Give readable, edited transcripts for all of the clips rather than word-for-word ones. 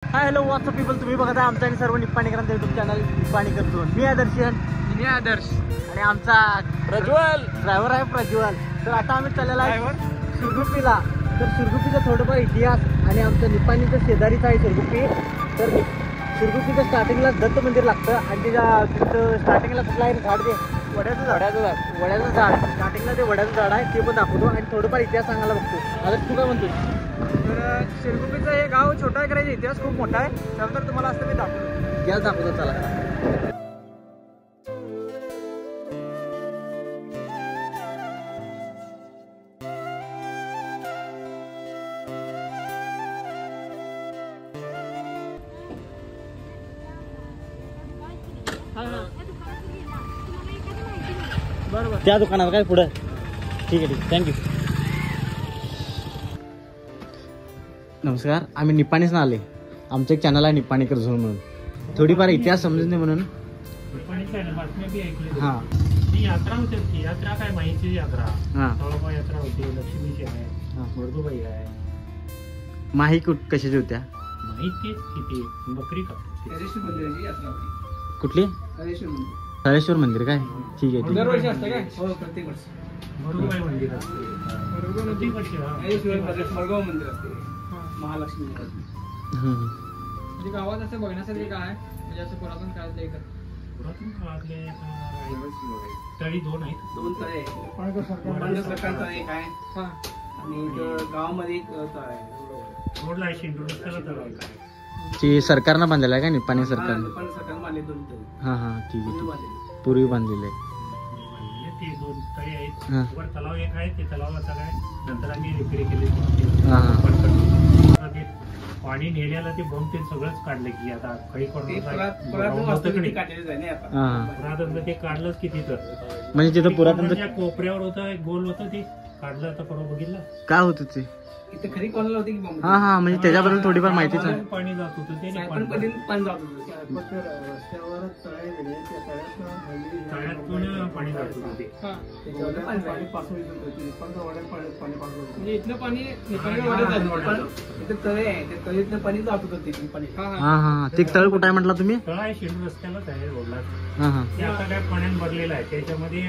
Hi hello WhatsApp people, तुम्ही बघत आहे आमचा आणि सर्व निप्पाणीकरांचा युट्यूब चॅनल निप्पाणीकर. मी आहे दर्शन, मी आदर्श आणि आमचा प्रज्वल ड्रायव्हर आहे प्रज्वल. तर आता आम्ही चाललेला आहे सुरगुप्पीला. तर सुरगुप्पीचा थोडंफार इतिहास आणि आमचं निप्पाणीचं शेजारीच आहे सुरगुप्पी. तर सुरगुप्पीचं स्टार्टिंगला दत्त मंदिर लागतं आणि त्याच्या तिथं स्टार्टिंगला कुठलं आहे झाड, ते वड्याचं झाड. स्टार्टिंगला ते वड्याचं झाड आहे, ते पण दाखवतो आणि थोडंफार इतिहास सांगायला बघतो. आता तू काय म्हणतोस? तर शिरगुप्पीचं हे गाव छोटा आहे, करायचा इतिहास खूप मोठा आहे. त्यानंतर तुम्हाला असं मी दाखवतो. इतिहास दाखवतो चला. बरोबर, त्या दुकानात काय पुढं? ठीक आहे थँक्यू. नमस्कार, आम्ही निप्पाणीस ना आले. आमचं एक चॅनल आहे निप्पाणीकर झोन म्हणून. थोडीफार इतिहास समजून दे म्हणून. हां यात्रा होते की यात्रा काय माहिती यात्रा. हां तळोबा यात्रा होती, लक्ष्मीची आहे, हां. मर्दूबाई आहे. माही कशाची होत्या? माहिती किती बकरी का कुठली? हरेश्वर मंदिर काय? ठीक आहे ठीक आहे. दरवर्षी असतं काय? हो, प्रत्येक वर्षी मर्दूबाई मंदिर असते प्रत्येक वर्षी. मडगाव मंदिर असते, महालक्ष्मी. हम्म. म्हणजे गावात असं बघण्यासारखे काय आहे? म्हणजे असं पुरातन काळातलं एक पुरातन काळातले तळी दोन आहेत. दोन तळे आहेत, सरकारचा एक आहे हा. आणि इथं गावामध्ये एक तळ आहे. रोडला आहे, शेंडूर रस्त्याला तळ आहे काय. ते सरकारनं बांधलेलं आहे का निप्पाणी सरकारनं? पण सरकारने बांधले दोन तळे, हां हां ठीक आहे ठीक आहे. बांधले. पूर्वी बांधलेलं आहे. ते दोन तळी आहेत. हां. वर तलाव एक आहे, ते तलावाचा काय नंतर आम्ही रिपेअर केले. हां हां. ते पाणी नेल्याला ते बंब ते सगळंच काढलं की आता काही ते करून पुरातन वास्तुकते काढलेलेच आहे ना आता. हां हां. पुरातन ते काढलंच की तिथं. म्हणजे तिथं पुरातन कोपऱ्यावर होतं, एक गोल होतं, ते काढलं आता परवा बघितलं. काय होतं ते? इथे खरी कॉलला होती की बॉम्ब? हां हां, म्हणजे त्याच्याबद्दल थोडीफार माहिती सांग. सायपनमधून पाणी जात होतं ते नाही, पण पाणी पाणी जात होतं. तळ्यातून पाणी जात होतं ते. हा. त्याच्यावर पाणी जायचं. म्हणजे इथलं पाणी निपाणी हा, वाड्यात हा, जातं. पण इथं तळे आहे, त्या तळीतनं पाणी जात होतं तिथून पाणी. हा हा. हां हां. ते तळ कुठं आहे म्हटलं तुम्ही? तळ आहे, शेंडूर रस्त्यालाच आहे रोडला. हां हां. ते आता काय पाण्यात भरलेलं आहे, त्याच्यामध्ये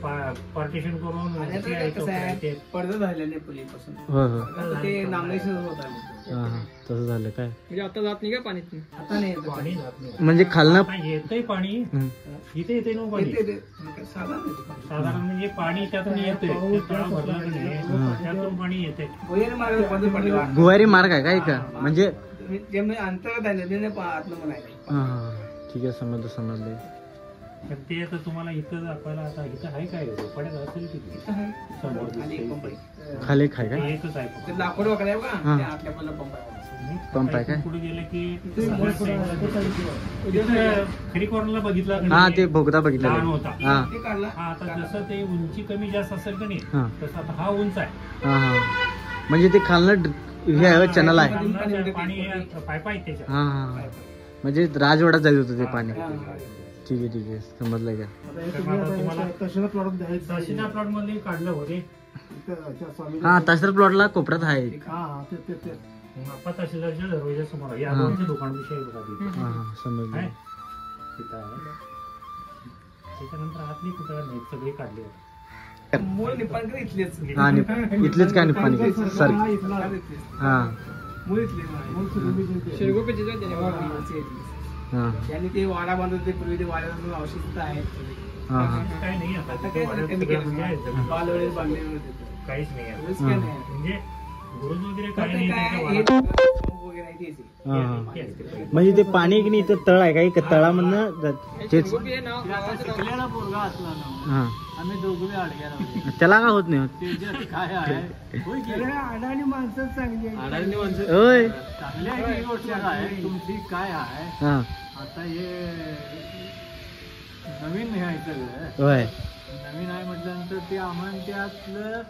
पार्टिशन करून पाण्याचं ते काय आहे, कसं आहे, ते पडदा झालेला नाही पूर्वीपासून. होय होय. आता ते नामलेशन होत आले. हां हां, तसं झालं काय? म्हणजे आता जात नाही का पाणीत? आता नाही येत पाणी पाणी. जात नाही. म्हणजे खालनं आता येतंय पाणी, हं. इथे येते ना पाणी. येते ते. साधारण येते पाणी. साधारण म्हणजे पाणी त्यातून येतंय, ते तळा भरला की नाही, त्यातून पाणी येते. गोयल मार्ग बंद पडलेला. गुवारी मार्ग आहे काय का? म्हणजे जे म्हणजे अंतर्गत आहे, नदीने आतलं पण आहे. हां हां, ठीक आहे, समजलं. तर ते आता तुम्हाला इथं दाखवायला, आता इथं आहे काय पडत असेल की इथं आहे. समोर आणि एक पंप दिसतंय. आहे. खाली खाय ते काय? एकच आहे ते फक्त. लाकूड वगैरे आहे का? हा. त्या आतल्या बाजूला पंप आहे. पंप आहे काय? इथून पुढे गेलं की ते खरी कॉर्नरला बघितला का हां, नाही? ते बोगदा बघितला. लहान होता. हां काढला. हा, आता जसं ते उंची कमी जास्त असेल का नाही, हां तसं आता हा उंच आहे. हां हां. म्हणजे ते खालनं हे आहे, चॅनल आहे. खालनं पाणी पायपा आहेत त्याच्यात. हां हां. म्हणजे राजवाड्यात जायचं होतं ते पाणी. हा. ठीक आहे समजलं का? तर आता तुम्हाला तहसीलदार प्लॉट मध्ये काढलं होते. हां, तसर प्लॉटला कोपऱ्यात आहे. आपण तहसीलदारच्या दरवाजा समोर आहे. या दोनचे दुकान विषय बघा तिथे. हां हां, समजलं. आहे. तिथं आहे. त्याच्यानंतर आतली कुठं नाही, सगळे काढले. मूळ निपाणकर इथलेच. हां, इथलेच काय निप्पाणी सर? सरकार इथलेच. हां मूळ इथले. शिरगुप्पीचे जात त्याने वाडा. हां त्यांनी ते वाडा बांधत ते पूर्वी ते वाड्यापासून अवशेष आहेत. हां हां. काय नाही आता आता तिथे काय वाड्यात कमी सगळं केलं. म्हणजे आहे सगळं. बालवडे बांधले होते. काहीच नाही आहे. काहीच काय नाही. म्हणजे गुरुज वगैरे फक्त काय नाही काय त्यांच्या हे वाड्यात. पंप वगैरे आहे तेच आहे. हां हां. ते असते. म्हणजे ते पाणी की नाही, इथं तळ आहे काय? तळामधनं तेच. शिरगुप्पी हे नाव गावाचं नाव. शिकलेला पोरगा असला ना, हां, आम्ही दोघे अडग्याला. त्याला का होत नाही होत? त्याच्यात काय आहे? अडाणी माणसं चांगली आहे. अडाणी माणसं होय. चांगली आहे. ही गोष्ट आहे. तुमची काय आहे? हां आता हे नवीन आहे सगळं. होय. नवीन आहे म्हटल्यानंतर ते आम्हाला त्यातलं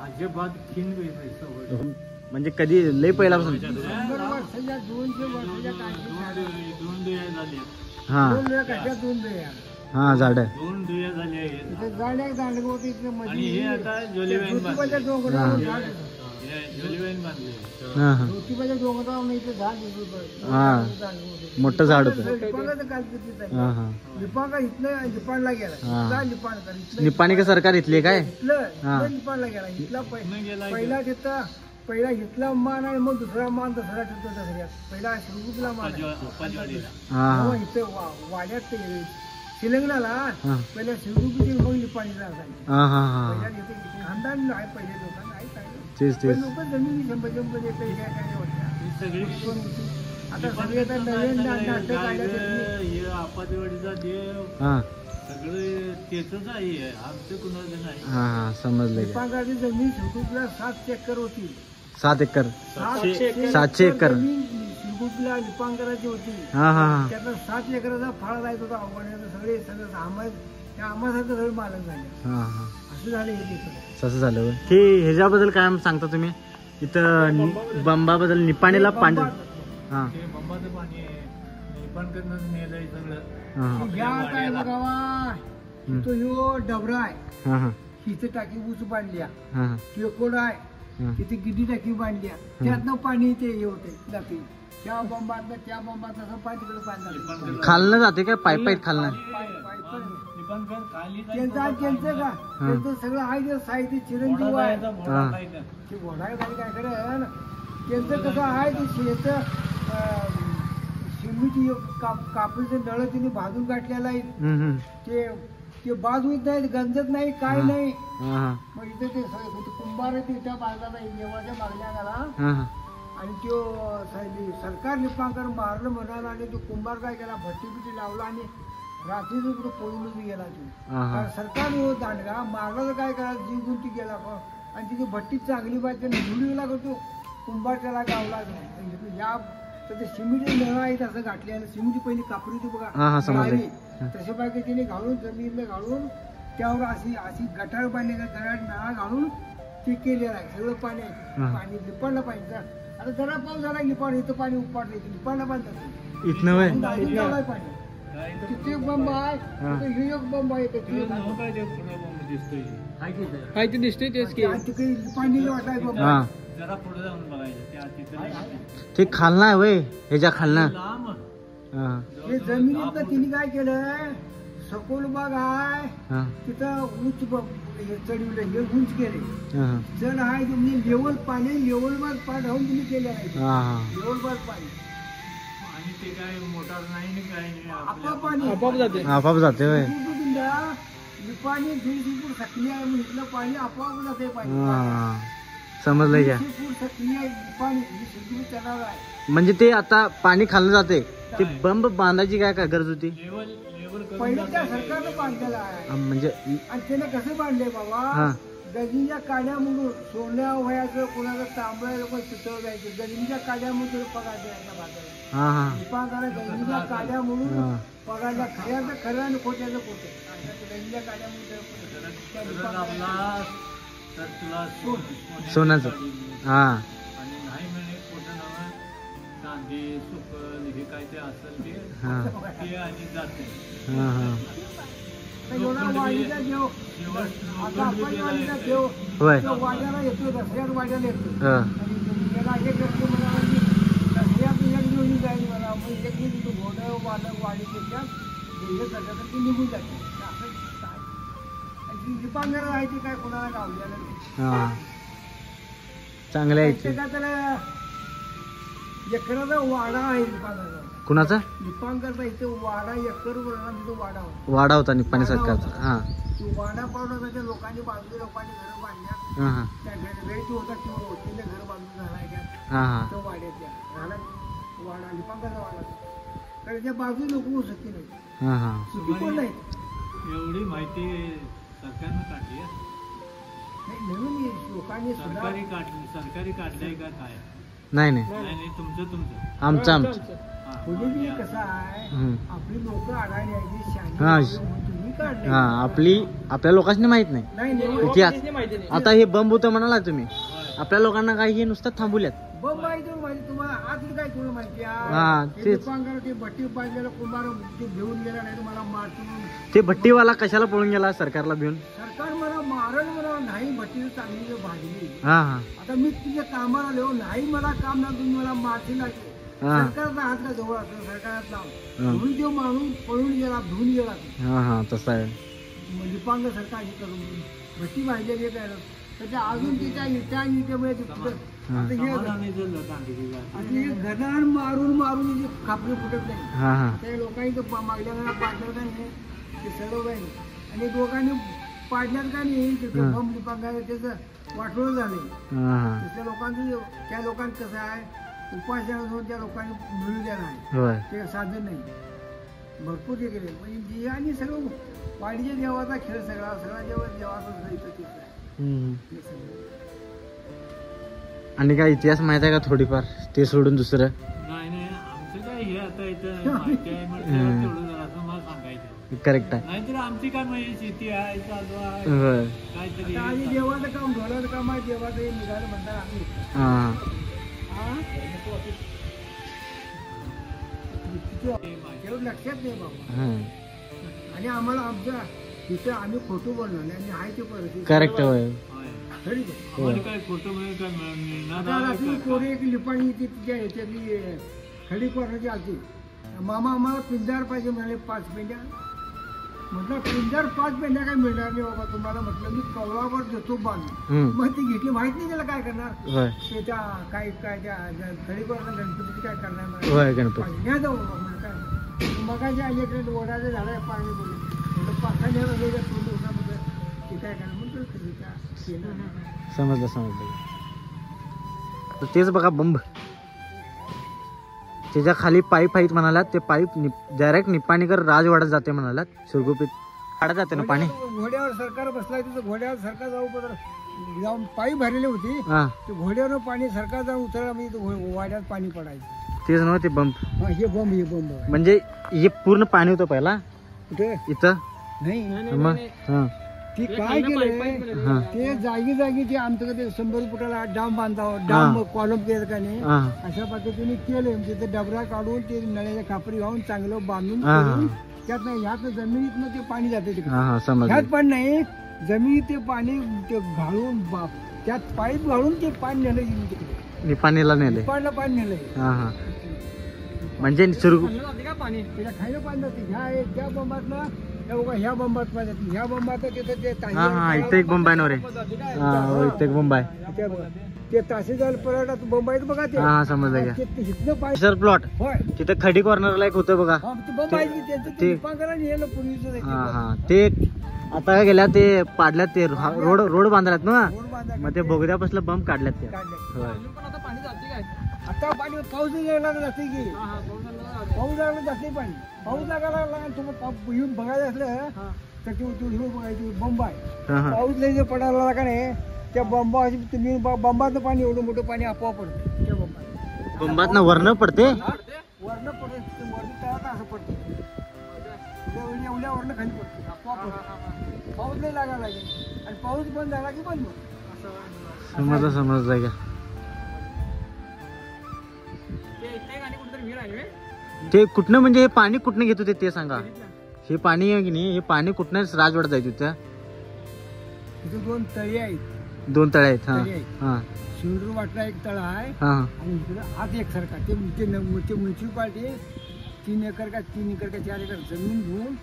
अजिबात खिन सवय. म्हणजे कधी लय पहिल्यापासून? 200 वर्षाच्या 200 वर्षाच्या दोन दुया झाल्या. हां हां, झाड. 2 दुया झाल्या आहेत. आणि हे आता जोलेबेन हा हा ज्योतिबाच्या डोंगरावर नाही तर झाड दिसत हा मोठं झाड होतं लिपांगाचं काल किती हा हा लिपांगा इथलं लिपाणला गेला हा. इथला लिपाणचा इथलं निपाणी का सरकार इथले काय इथलं हा. इथलं लिपाणला गेला इथला पहिला तिथं पहिला इथला मान आणि मग दुसरा मान दसरा ठेवतो दसऱ्यात पहिला शिरगुपीला मान आहे. हा हा मग इथं वाड्यात ते शिलंगणाला हा. पहिल्या शिरगुपीची मग लिपाणीला असायची हा हा हा पहिल्या इथे खानदान आहे पहिले लोकांना आहे काय तेच तेच लोक जमिनी शंभर येते काय काय होत्या कोण होती? आता सगळे आता नवीन नाटक आले आपातीवाडीचा देव हा सगळे तेच आहे आमचं कुणाचं नाही. हा हा समजलं की. लिपांगाची जमीन शिरगुपीला 7 एकर होती 7 एकर 700 एकर शिरगुपीला लिपांगराची होती हा हा हा त्यातला 7 एकराचा फाळा जायचा होता अवघड सगळे सगळं त्या आम्हासारखं सगळे मालक झाले हा हा असं झालं हे तिथं. तसं झालं होय. हे ह्याच्याबद्दल काय सांगता तुम्ही इथं बंबाबद्दल निपाणीला पाणी हा ते बंबाचं पाणी आहे निपाणकडनं नेलंय सगळं. हा या काय बघावा तो ह्यो डबरा आहे हा हा तिथे टाकी ऊस बांधल्या हा टेकोड आहे हा तिथे गिड्डी टाकी बांधल्या त्यातनं पाणी ते हे होते जाते त्या बंबातनं त्या बंबात असं पाणी तिकडे पाणी जाते खालनं जाते काय पाईप पाईप खालनं निपाणकर खाली त्यांचं का त्यांचं सगळं आहे ते साहित्य चिरंजीव आहे हा. ते घोडा काय करेल त्यांचं कसं आहे ते शेत शिमीची कापडीचं नळ तिने भाजून काढलेलं आहे हम्म. ते बाज होत नाही गंजत नाही काय नाही हा हा मग इथे ते कुंभार आहे त्या बाजूला देवाच्या मागण्या गेला हा हा आणि तो सरकार निपांकर मारलं म्हणाला आणि तो कुंभार काय केला भट्टी बिट्टी लावला आणि रात्रीच कुठं पळूनच गेला तो हा हा कारण सरकार दांडगा मारला तर काय करा जीव गुंती गेला पण आणि तिची भट्टी चांगली पाहिजे निवडीला करतो कुंभार त्याला गावला नाही या तर ते सिमेंट नळ आहेत असं घातलेलं सिमेंटची पहिली कापडी होती हा, हा, बघा समजलं. गावी. तशा पाहिजे तिने घालून जमिनीला घालून त्यावर अशी अशी गटार बांधली गटार नळा घालून ते केलेलं आहे सगळं पाणी हा. पाणी लिपाणला पाहिजे आता जरा पाऊस झाला लिपाण इथं पाणी उपटलं लिपाणला बांधतात इथनं वय इथून चालू पाणी तिथे एक बंब आहे हा. तिथे हे एक बंब आहे तिथे काय ते दिसतंय तेच की आणि तिकडे पाणी वाटाय बंब हा जरा पुढे जाऊन बघायचं त्या तिथं ते खालना आहे वय ह्याच्या खालना लांब हा हे जमिनीतलं तिने काय केलं सखोल बाग आहे हा तिथं उंच हे चढवलं हे उंच केले हा चढ आहे तुम्ही लेवल पाणी लेवल बाग पाणी राहून तुम्ही केले आहे हा हा लेवल बाग पाणी आणि ते काय मोटार नाही ना काय नाही आपोआप पाणी आपोआप जाते आपाप जाते वय पाणी 150 फूट सक्रिय आहे म्हणून इथलं पाणी आपोआप जाते पाणी हा समजलं घ्या 150 फूट सक्रिय आहे पाणी ही सगळी तलाव आहे म्हणजे ते आता पाणी खाल्लं जाते ते बंब बांधायची काय काय गरज होती लेवल लेवल करून पहिलं त्या सरकारनं बांधलेलं आहे म्हणजे आणि त्याने कसं बांधले हा बाबा गजिंच्या काड्या म्हणून सोन्या वयाचं कोणाचं तांबड्या लोक पितळ जायचं गजिंच्या काड्या म्हणून पगार द्यायचा बाजारात हा हा लिपांगाला गजिंच्या काड्या म्हणून हा. पगारला खऱ्याचं खरं आणि खोट्याचं खोटं गजिंच्या काड्या म्हणून त्या जर लिपांगाला- आपला तर तुला सोन्याचं. हा आणि नाही म्हणे कुठं नवं कांदे सुकल हे काय ते असेल हा ते आणि जाते हा हा एवढा वाडीचा देव आता आपण वाडीचा देव होय तो वाड्याला येतो दसऱ्यात वाड्याला येतो हा आणि त्याला एक व्यक्ती म्हणाला की दसऱ्यात एक घेऊन जाईल मला मग एक दिवशी तो घोडं वालक वाडी त्याच्यात गेले जातात ते निघून जाते असं काय आणि लिपांगरा आहे ते काय कोणाला गावलेलं नाही हा चांगले आहे ते. त्याचा त्याला एकराचा वाडा आहे लिपांगराचा कुणाचा लिपांगरचा इथे वाडा एकर वरना तिथे वाडा होता वाडा होता निपाणी सरकारचा हा तो वाडा पावण्याच्या लोकांनी बाजूला लोकांनी घर बांधल्या हा हा त्या घरी होता किंवा होतीने घर बांधून झालाय त्यात हा हा तो वाड्याच्या राहणार वाडा लिपांगरचा वाडा कारण त्या बाजू लोक होऊ शकते नाही हा हा सुखी पण नाहीत एवढी माहिती सरकारनं काढली आहे. नाही, नवीन लोकांनी सुद्धा सरकारी काढलंय का काय नाही नाही नाही नाही तुमचं आमचं आमचं हा, पूर्वी हा, कसं आहे हम्म. आपली लोक आढायला यायची हा. शानी तुम्ही काढले हा आपली आपल्या लोकांनी माहित नाही नाही नाही इतिहास आता हे बंब होतं म्हणाला तुम्ही आपल्या लोकांना काही हे नुसतं थांबवल्यात बंब माहिती माहिती तुम्हाला आतलं काय तुला माहिती हा, आहे तेच. दीपांकर ते भट्टी पाजलेलं कुंभार ते घेऊन गेला नाही तर मला मारतो ते भट्टीवाला कशाला पळून गेला सरकारला भिऊन? सरकार मला मारल मला नाही भट्टी चांगली भाजली हा हा आता मी तुझ्या कामाला आलो नाही मला काम ना तुम्ही मला मारती लागले हा. सरकारचा हात का जवळ असतो सरकारात लाव हा. म्हणून तो माणूस पळून गेला धुवून गेला हा हा तसं आहे. दीपांग सरकार हे करून भट्टी भाजलेली आहे त्याला त्याच्या अजून त्याच्या इटा इटेमुळे ते पुढं हा. आता हे समाधानी झालं दांडेलीला. आता हे घरान मारून मारून जे खापरे फुटत नाही हा हा त्या लोकांनी तर मागल्या घरात पाडलं का नाही ते सर्व काही आणि दोघांनी पाडल्यात का नाही ते हा. बंब दीपांगाला त्याचं वाटोळ झालंय हा हा त्या लोकांचं त्या लोकांचं कसं आहे उपासना त्या लोकांनी मिळू द्या नाही होय. ते साधन नाही भरपूर हे केले म्हणजे जे आणि सर्व वाडीच्या देवाचा खेळ सगळा सगळा देवाचा इथं तेच आहे हम्म. हे सगळं. आणि काय इतिहास माहित आहे का थोडीफार ते सोडून दुसरं? नाही नाही आमचं काय हे आता इथं माहिती आहे म्हटल्यावर तेवढं जरासं मला सांगायचं. करेक्ट आहे. नाहीतर आमची काय म्हणजे शेती आहे चालू आहे होय. काहीतरी आता आधी देवाचं काम ढोलाचं काम आहे देवाचं हे निघालं म्हणतात आम्ही हा हा? तेवढं लक्षात नाही बाबा हा आणि आम्हाला आमच्या तिथं आम्ही खोटं बोलणार नाही आणि आहे ते परिस्थिती करेक्ट होय. होय. खरी आहे. आम्हाला काय खोटं म्हणजे काय मिळणार आता आहे रात्री का? कोरी एक लिपाणी ती तिच्या ह्याच्यातली खडी कोरण्याची आलती मामा आम्हाला पिंजार पाहिजे म्हणाले 5 पेंड्या म्हटलं पिंजार 5 पेंड्या काय मिळणार नाही बाबा तुम्हाला म्हटलं मी कवळावर देतो बांधून हम्म. मग ती घेतली माहित नाही त्याला काय करणार होय ते त्या काय काय त्या खडी कोरणा गणपतीची काय करणार मला. होय गणपती. न्या जाऊ बाबा म्हणलं काय मगाच्या अलीकडे ओढाचं झालं आहे पाणी बोलून म्हटलं 5-6 दिवस 2 दिवसामध्ये ते काय करणार म्हणतो केलं समजलं समजलं. तर तेच बघा बंब त्याच्या खाली पाईप आहेत म्हणालात ते पाईप डायरेक्ट निपाणीकर राजवाड्यात जाते म्हणालात सुरगुपीत काढत जाते ना पाणी. घोड्यावर सरकार बसलाय तिथं घोड्यावर सरकार जाऊन पायी भरलेली होती हा ते घोड्यावर पाणी सरकार जाऊन उतरला म्हणजे वाड्यात पाणी पडायचं तेच नव्हे ते बंब हा, हे बंब म्हणजे हे पूर्ण पाणी होतं पहिला कुठे इथं नाही मग हा ती काय केलं हा ते जागी जागी ते आमच्याकडे 100 फुटाला डाम बांधावं डाम कॉलम केलं का नाही हा अशा पद्धतीने केलं तिथे डबरा काढून ते नळ्याच्या खापरी घालून चांगलं बांधून हा, करून त्यात नाही ह्यात जमिनीतनं ते पाणी जाते तिकडे हा हा समजलं. ह्यात पण नाही जमिनीत ते पाणी ते घालून त्यात पाईप घालून ते पाणी नेलं तिकडे निपाणीला नेले. पाणीला पाणी नेलंय हा हा म्हणजे सुरगु पाणी त्याच्या खायला पाणी जाते ह्या बंबातनं ह्या बंबात पाणी जाते ह्या बंबात तिथं ते हा हा इथं एक बंब आहे ना रे. हा हो इथं एक बंब आहे. ते तासीदार पराठात बंब आहेत बघा ते हा हा समजलं का. इथनं पाणी सर प्लॉट होय तिथं खडी कॉर्नरला एक होतं बघा. हा, ते बंब आहे की त्याचं ते ते- दीपांकराला नेलं पूर्वीचं ते हा हा ते आता काय गेल्या ते पाडल्यात ते रोड बांधल्यात ना रोड बांधा मग ते बोगद्यापासलं बंब काढल्यात ते. काढले. होय आता पाणी पाऊस यायला जाते की पाऊस लागला जाते पाणी पाऊस लागायला लागला तुम्ही येऊन बघायचं असलं तर ते बघायची बंब आहे हा हा पाऊस लय जे पडायला लागला का नाही त्या बंबाची तुम्ही बंबाचं पाणी एवढं मोठं पाणी आपोआप पडतं त्या बंबात बंबात ना वरनं पडते. वरनं पडत वरनं तळात असं पडतं एवढ्या वरनं खाली पडतं आपोआप पडतं पाऊस लय लागायला लागेल आणि पाऊस बंद झाला की बंद होतं. समजलं का. ते कुठनं म्हणजे हे पाणी कुठनं घेत होते ते सांगा. हे पाणी आहे की नाही हे पाणी कुठनं राजवाड्यात जायचं होतं. तिथे 2 तळी आहेत 2 तळे आहेत. हा तळी आहेत हा शिंदूर वाटला एक तळा आहे हा आणि इकडे आत एक सरकार ते म्युन्सिपाल्टी 3 एकर का 4 एकर जमीन घेऊन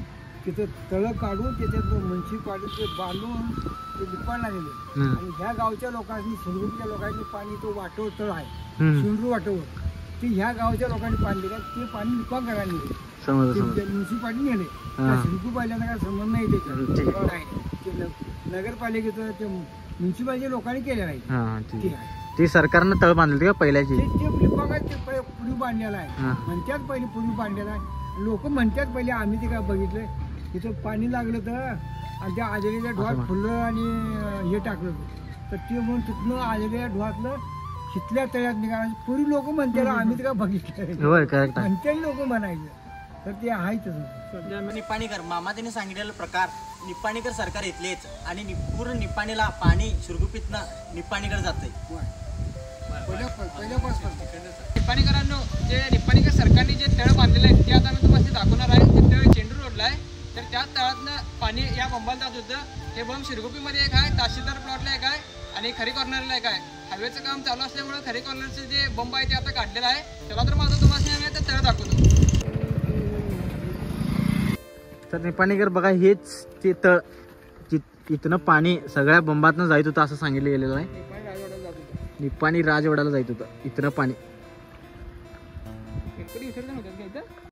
तिथे तळं काढून त्याच्यात म्युन्सिपाल्टी बांधून ते विकायला गेले हम्म. आणि ह्या गावच्या लोकांनी शिंदूरच्या लोकांनी पाणी तो वाटोळ तळ आहे हम्म. शिंदूर वाटोवर ते ह्या गावच्या लोकांनी पाणी दिलं ते पाणी विकवा करायला नेले समजलं. म्युन्सिपाल्टी नेले हा. शिंदू पाहिल्यानं काय संबंध नाही त्याच्यात ठीक. नाही. ते नगरपालिकेचं ते म्युन्सिपाल्टी लोकांनी केलेलं आहे हा ठीक ठीक आहे. आहे ती सरकारनं तळ बांधली का पहिल्याची. ते विभागात ते पुढे बांधलेला आहे हा. म्हणतात पहिले पुढे बांधलेला आहे लोक म्हणतात पहिले आम्ही ते काय बघितलंय तिथं पाणी लागलं तर आणि त्या आजरीच्या ढोळात फुलं आणि हे टाकलं तर ते म्हणून तिथनं आजरीच्या ढोळातलं तिथल्या तळ्यात निघाला पूर्वी लोक म्हणतात आम्ही ते काय बघितलं होय करेक्ट आहे. म्हणते लोक म्हणायचं तर ते आहे तसं निपाणीकर मामा त्यांनी सांगितलेला प्रकार निपाणीकर सरकार इथलेच आणि पूर्ण निपाणीला पाणी सुरगुपीतनं निपाणीकडे जातंय. पहिल्यापासून निप्पाणीकरांनो, जे निप्पाणीकर सरकारने जे तळ बांधलेलं आहे ते आता मी तुम्हाला दाखवणार आहे. ते तळ चेंडू रोडला आहे. तर त्या तळातनं पाणी या बंबाला जात होतं. हे बंब शिरगुपीमध्ये एक आहे, तहसीलदार प्लॉटला एक आहे आणि खरी कॉर्नरला एक आहे. हायवेचं काम चालू असल्यामुळे खरी कॉर्नरचे जे बंब आहे ते आता काढलेलं आहे. चला तर माझं तुम्हाला मी ते तळ दाखवतो. तर निपाणीकर बघा, हेच ते तळ इथनं पाणी सगळ्या बंबातनं जायत होतं असं सांगितलं गेलेलं आहे. निपाणी राजवाड्याला जायत होतं इथनं पाणी. विसर्जन होतात का इथं?